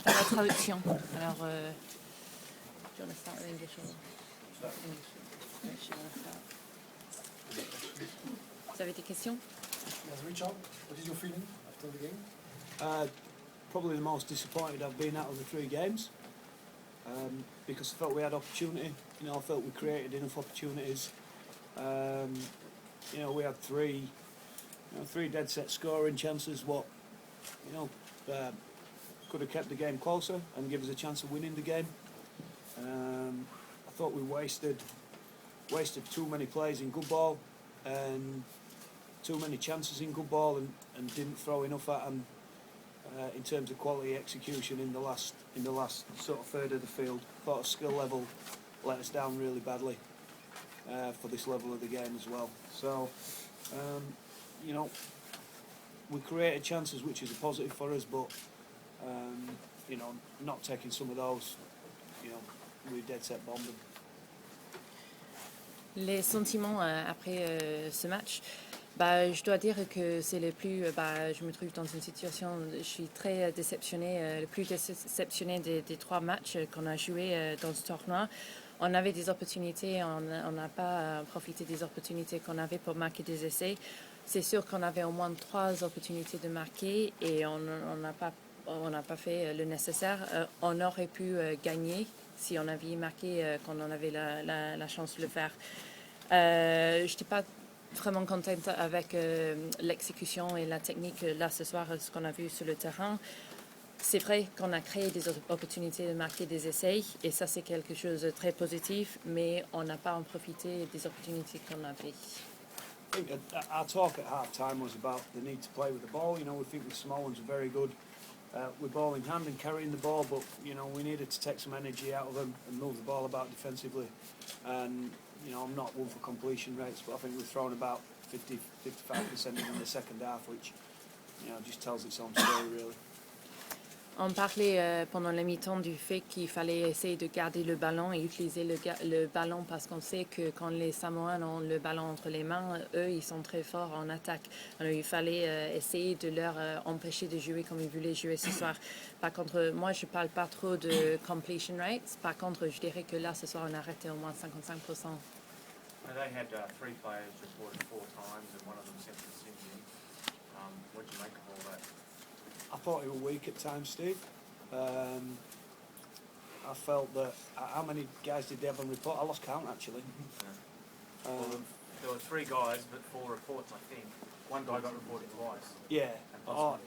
faire la traduction. Alors, do you want to start with English or English? Vous avez des questions? Yes, Richard, what is your feeling after the game? Probably the most disappointed I've been out of the 3 games, because I felt we had opportunity. You know, I felt we created enough opportunities. You know, we had 3 dead set scoring chances. What, you know, could have kept the game closer and give us a chance of winning the game. I thought we wasted too many plays in good ball and too many chances in good ball and didn't throw enough at them in terms of quality execution in the last sort of third of the field. Thought our skill level let us down really badly for this level of the game as well. So, you know, we created chances, which is a positive for us, but you know, not taking some of those, you know, we dead set bombed them. Les sentiments après ce match, bah, je dois dire que c'est le plus, je me trouve dans une situation, je suis très déceptionnée, le plus déceptionnée des 3 matchs qu'on a joués dans ce tournoi. On avait des opportunités, on n'a pas profité des opportunités qu'on avait pour marquer des essais. C'est sûr qu'on avait au moins 3 opportunités de marquer et on n'a pas fait le nécessaire. On aurait pu gagner si on avait marqué quand on avait la chance de le faire. Je n'étais pas vraiment contente avec l'exécution et la technique là ce soir, ce qu'on a vu sur le terrain. C'est vrai qu'on a créé des opportunités de marquer des essais et ça c'est quelque chose de très positif, mais on n'a pas en profité des opportunités qu'on avait. I think our talk at half-time was about the need to play with the ball. You know, we think the Samoans are very good with ball in hand and carrying the ball, but, you know, we needed to take some energy out of them and move the ball about defensively. And, you know, I'm not one for completion rates, but I think we've thrown about 55% in the second half, which, you know, just tells its own story, really. On parlait pendant la mi-temps du fait qu'il fallait essayer de garder le ballon et utiliser le ballon parce qu'on sait que quand les Samoans ont le ballon entre les mains, eux, ils sont très forts en attaque. Alors, il fallait essayer de leur empêcher de jouer comme ils voulaient jouer ce soir. Par contre, moi, je ne parle pas trop de completion rates. Par contre, je dirais que là, ce soir, on a arrêté au moins 55%. They had 3 players reported 4 times and one of them sent to Sydney. What do you make of all that? I thought he was weak at times, Steve. I felt that... How many guys did they have on report? I lost count, actually. Yeah. There were 3 guys, but 4 reports, I think. One guy got reported twice. Yeah. I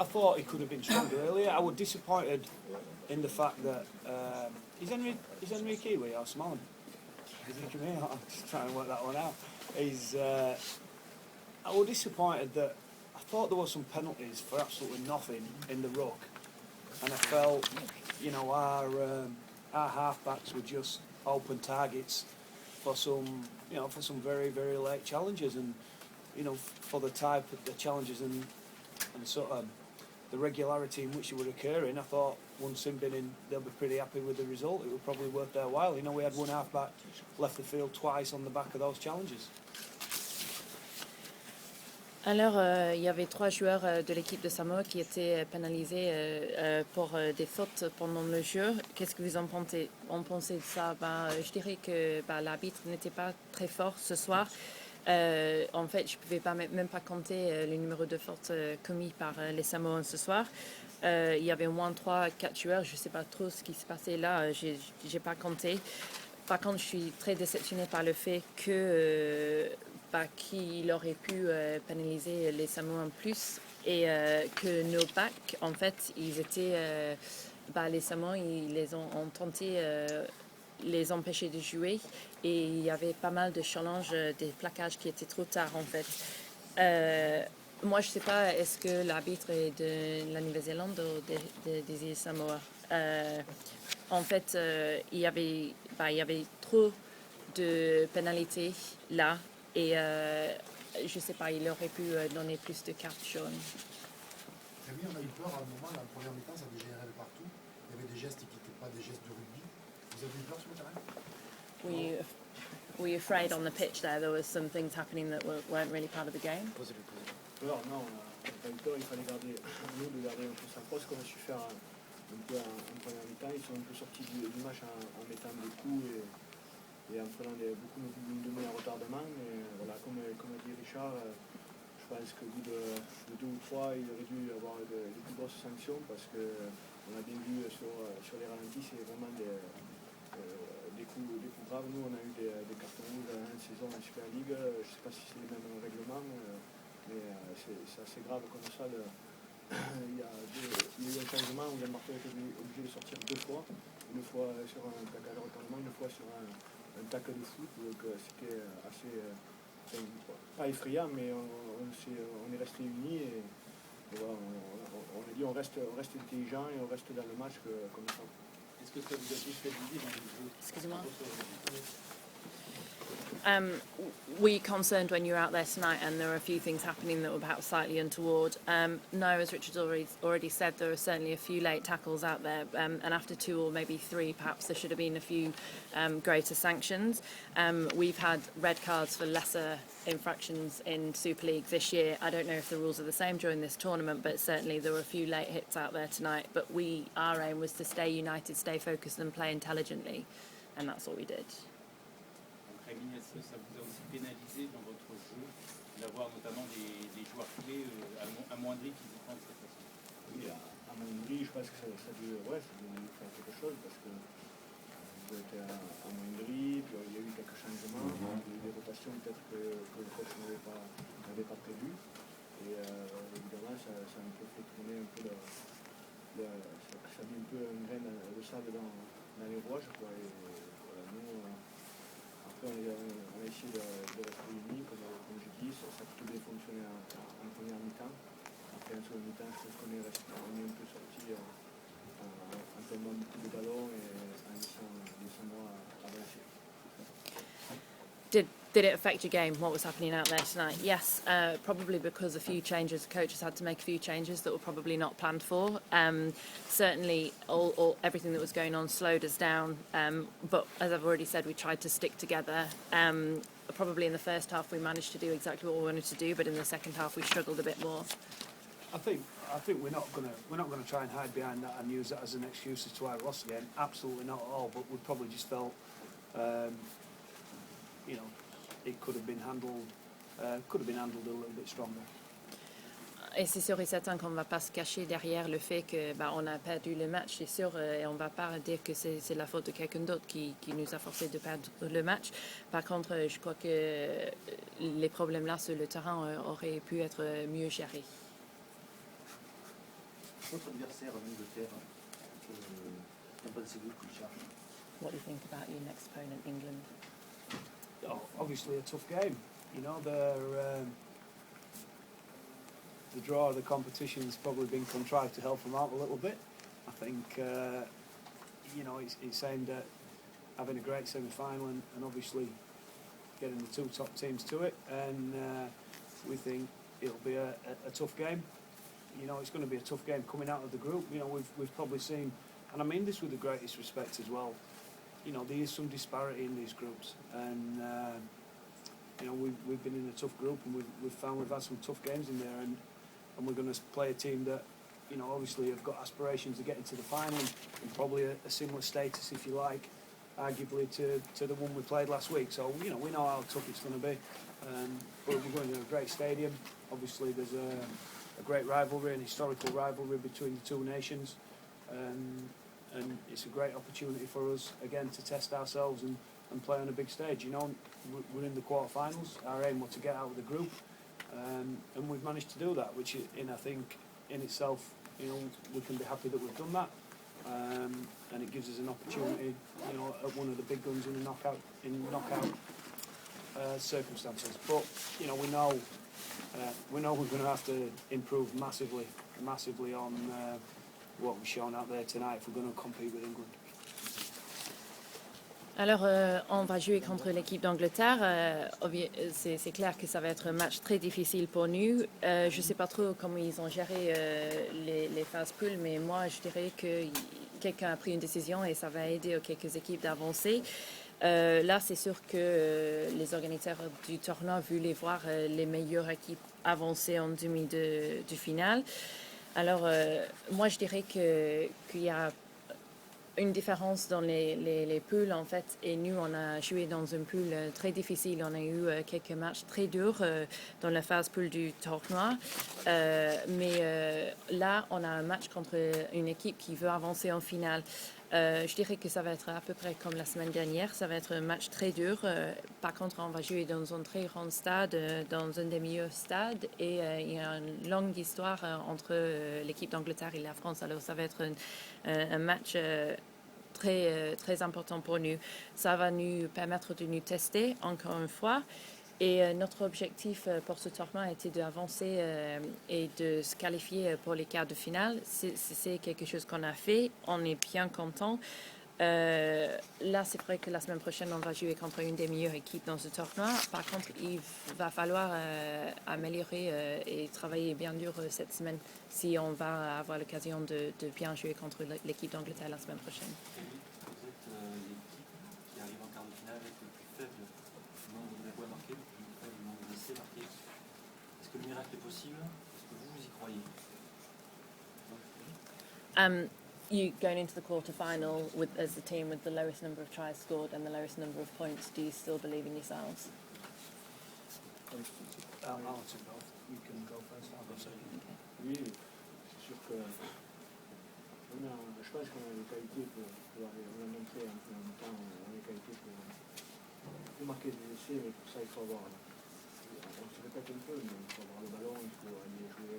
thought he could have been stronger earlier. I was disappointed in the fact that... Is Henry Kiwi or Samoan? Is he coming here? I'm just trying to work that one out. I was disappointed that I thought there were some penalties for absolutely nothing in the ruck, and I felt, you know, our halfbacks were just open targets for some very, very late challenges, and, you know, for the type of the challenges and sort of the regularity in which they were occurring, I thought once they've been in, they'll be pretty happy with the result. It would probably worth their while. You know, we had one halfback left the field twice on the back of those challenges. Alors, il y avait 3 joueurs de l'équipe de Samoa qui étaient pénalisés pour des fautes pendant le jeu. Qu'est-ce que vous en pensez de ça? Je dirais que l'arbitre n'était pas très fort ce soir. En fait, je ne pouvais même pas compter le numéro de fautes commis par les Samoans ce soir. Il y avait au moins 3-4 joueurs. Je ne sais pas trop ce qui se passait là. Je n'ai pas compté. Par contre, je suis très déceptionnée par le fait que... qu'il aurait pu pénaliser les Samoans plus et que nos backs, en fait, ils étaient, les Samoans, ils les ont tenté les empêcher de jouer et il y avait pas mal de challenges, des plaquages qui étaient trop tard, en fait. Moi, je ne sais pas, est-ce que l'arbitre est de la Nouvelle-Zélande ou des îles Samoa? En fait, il y avait trop de pénalités là. Et je ne sais pas, il aurait pu donner plus de cartes jaunes. Remi, on a eu peur à un moment, la première mi-temps, ça dégénérait de partout. Il y avait des gestes qui n'étaient pas des gestes de rugby. Vous avez eu peur sur le terrain? Were you afraid on the pitch there was some things happening that weren't really part of the game? Peur, non. pas eu peur, il fallait garder, nous, de garder un peu sa poste, qu'on a su faire un peu en première mi-temps. Ils sont un peu sortis du match en mettant des coups et en prenant beaucoup de meilleurs retardements. Mais voilà, comme dit Richard, je pense qu'au bout de 2 ou 3, il aurait dû avoir des plus grosses sanctions parce qu'on a bien vu sur les ralentis, c'est vraiment des coups graves. Nous, on a eu des cartons rouges en saison en Super League. Je ne sais pas si c'est les mêmes règlements, mais c'est assez grave comme ça. Il y a eu un changement où Gilbert était obligé de sortir 2 fois. Une fois sur un tacle de retardement, une fois sur un tacle de foot. Donc c'était assez, pas effrayant, mais on est resté unis et voilà, on a dit on reste intelligent et on reste dans le match comme ça. Est-ce que ça vous a déstabilisé dans le jeu? Excusez-moi. Were you concerned when you were out there tonight and there were a few things happening that were perhaps slightly untoward? No, as Richard's already said, there were certainly a few late tackles out there, and after 2 or maybe 3, perhaps there should have been a few greater sanctions. We've had red cards for lesser infractions in Super League this year. I don't know if the rules are the same during this tournament, but certainly there were a few late hits out there tonight. But our aim was to stay united, stay focused and play intelligently, and that's what we did. Remi, est-ce que ça vous a aussi pénalisé dans votre jeu d'avoir notamment des joueurs clés amoindris physiquement de cette façon? Oui, amoindri, je pense que ça doit nous faire quelque chose parce que vous êtes amoindri, puis il y a eu quelques changements, il y a eu des rotations peut-être que le coach n'avait pas prévues. Et évidemment, ça a un peu fait tourner un peu ça a mis un peu un grain de sable dans les rouages. Quoi. Et voilà, nous, après, on a essayé de rester unis, comme je dis, ça a plutôt bien fonctionné en première mi-temps. Après, en seconde mi-temps, je pense qu'on est un peu sorti en tombant beaucoup de ballons et en laissant les Samoa avancer. Did it affect your game, what was happening out there tonight? Yes, probably because a few changes, the coaches had to make a few changes that were probably not planned for. Certainly, everything that was going on slowed us down, but as I've already said, we tried to stick together. Probably in the first half we managed to do exactly what we wanted to do, but in the second half we struggled a bit more. I think we're not gonna try and hide behind that and use that as an excuse as to why we lost the game. Absolutely not at all. But we probably just felt, it could have been handled a little bit stronger. Et c'est sûr et certain qu'on ne va pas se cacher derrière le fait que on a perdu le match, c'est sûr, et on ne va pas dire que c'est la faute de quelqu'un d'autre qui nous a forcé de perdre le match. Par contre, je crois que les problèmes là sur le terrain auraient pu être mieux gérés. Votre adversaire en Angleterre, qu'en pensez-vous qu'il charge? What do you think about your next opponent, England? Oh, obviously a tough game. The draw of the competition has probably been contrived to help them out a little bit. I think, it's aimed at having a great semi-final and obviously getting the 2 top teams to it. And we think it'll be a tough game. It's going to be a tough game coming out of the group. We've probably seen, and I mean this with the greatest respect as well, there is some disparity in these groups. And, we've been in a tough group and we've found we've had some tough games in there. And we're going to play a team that, obviously have got aspirations to get into the final and probably a similar status, if you like, arguably to the one we played last week. So, we know how tough it's going to be. But we're going to a great stadium. Obviously, there's a great rivalry, an historical rivalry between the 2 nations. And it's a great opportunity for us, again, to test ourselves and play on a big stage. We're in the quarterfinals. Our aim was to get out of the group. And we've managed to do that, which I think in itself, we can be happy that we've done that. And it gives us an opportunity, at one of the big guns in knockout circumstances. But we know we're going to have to improve massively on what we've shown out there tonight if we're going to compete with England. Alors, on va jouer contre l'équipe d'Angleterre. C'est clair que ça va être un match très difficile pour nous. Je ne sais pas trop comment ils ont géré les phases poules, mais moi, je dirais que quelqu'un a pris une décision et ça va aider quelques équipes d'avancer. Là, c'est sûr que les organisateurs du tournoi voulaient voir les meilleures équipes avancer en demi du final. Alors, moi, je dirais qu'il y a une différence dans les poules, en fait. Et nous, on a joué dans une poule très difficile. On a eu quelques matchs très durs dans la phase poule du tournoi. Mais là, on a un match contre une équipe qui veut avancer en finale. Je dirais que ça va être à peu près comme la semaine dernière. Ça va être un match très dur. Par contre, on va jouer dans un très grand stade, dans un des meilleurs stades. Et il y a une longue histoire entre l'équipe d'Angleterre et la France. Alors, ça va être un match très important pour nous. Ça va nous permettre de nous tester encore une fois. Et notre objectif pour ce tournoi était d'avancer et de se qualifier pour les quarts de finale. C'est quelque chose qu'on a fait. On est bien content. Là, c'est vrai que la semaine prochaine, on va jouer contre une des meilleures équipes dans ce tournoi. Par contre, il va falloir améliorer et travailler bien dur cette semaine si on va avoir l'occasion de bien jouer contre l'équipe d'Angleterre la semaine prochaine. Vous êtes l'équipe qui arrive en quart de finale avec le plus faible nombre de points marqués, le plus faible nombre d'essais marqués. Est-ce que le miracle est possible? Est-ce que vous y croyez? You going into the quarter-final as the team with the lowest number of tries scored and the lowest number of points, do you still believe in yourselves? I'll answer both. You can go first, I'll go second. Oui, c'est sûr que je pense qu'on a les qualités pour aller, on a montré en même temps, on a les qualités pour marquer des essais, mais pour ça il faut avoir, on se répète un peu, mais il faut avoir le ballon, il faut aller jouer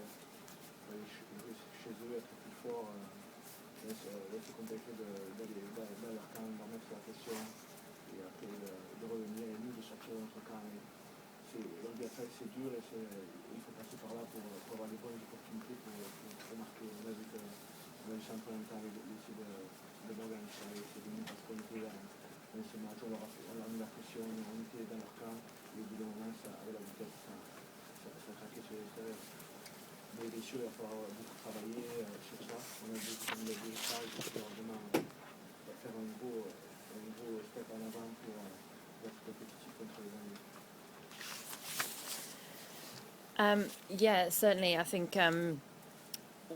chez eux, être plus fort, ce contexte d'aller dans leur camp, de remettre la pression, et après de revenir et nous de sortir de notre camp. L'Angleterre c'est dur et il faut passer par là pour avoir les bonnes opportunités pour marquer. On a vu que dans les championnats avec l'essai de Morgan, c'est venu parce qu'on était dans ce match, on a mis la pression, on était dans leur camp, et au bout d'un moment, avec la vitesse, ça craquait sur l'extérieur. Mais bien sûr, il va falloir beaucoup travailler sur ça. On a vu comme il y a des stages pour vraiment faire un gros step en avant pour être compétitif contre les Anglais. Yeah, certainly. I think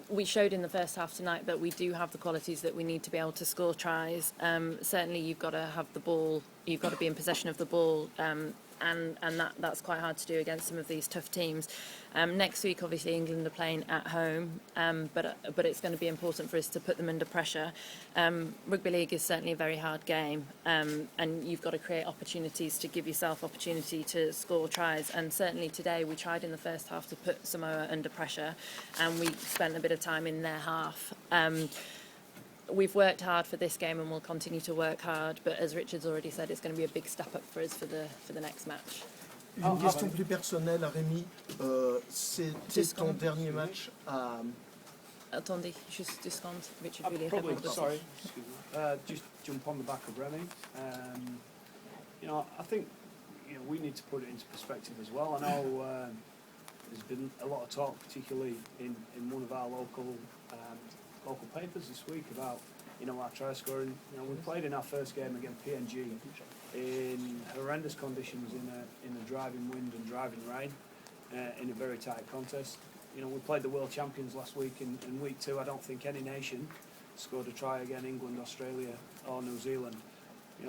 we showed in the first half tonight that we do have the qualities that we need to be able to score tries. Certainly, you've got to have the ball. You've got to be in possession of the ball, and that's quite hard to do against some of these tough teams. Next week, obviously, England are playing at home, but it's going to be important for us to put them under pressure. Rugby league is certainly a very hard game, and you've got to create opportunities to give yourself opportunity to score tries. And certainly today, we tried in the first half to put Samoa under pressure, and we spent a bit of time in their half. We've worked hard for this game and we'll continue to work hard, but as Richard's already said, it's going to be a big step up for us for the next match. Une question plus personnelle à Remi. C'était ton dernier match à... Attendez, juste 2 secondes. Richard voulait Probably, répondre. sorry, excuse me. Just jump on the back of Remi. I think we need to put it into perspective as well. I know there's been a lot of talk, particularly in one of our local papers this week about our try scoring. We played in our first game against PNG in horrendous conditions in a driving wind and driving rain in a very tight contest. We played the world champions last week in week 2. I don't think any nation scored a try again, England, Australia or New Zealand.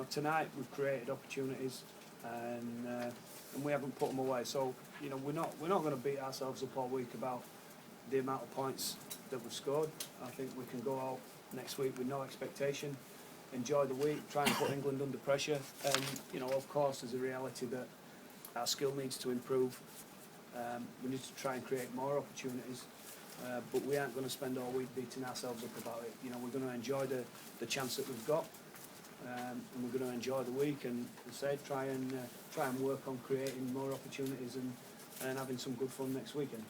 Tonight we've created opportunities and we haven't put them away. So we're not going to beat ourselves up all week about the amount of points that we've scored. I think we can go out next week with no expectation, enjoy the week, try and put England under pressure, and of course there's a reality that our skill needs to improve. We need to try and create more opportunities, but we aren't going to spend all week beating ourselves up about it. We're going to enjoy the chance that we've got, and we're going to enjoy the week and say try and work on creating more opportunities and having some good fun next weekend.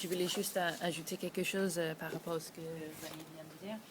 Je voulais juste ajouter quelque chose par rapport à ce que Remi vient de dire.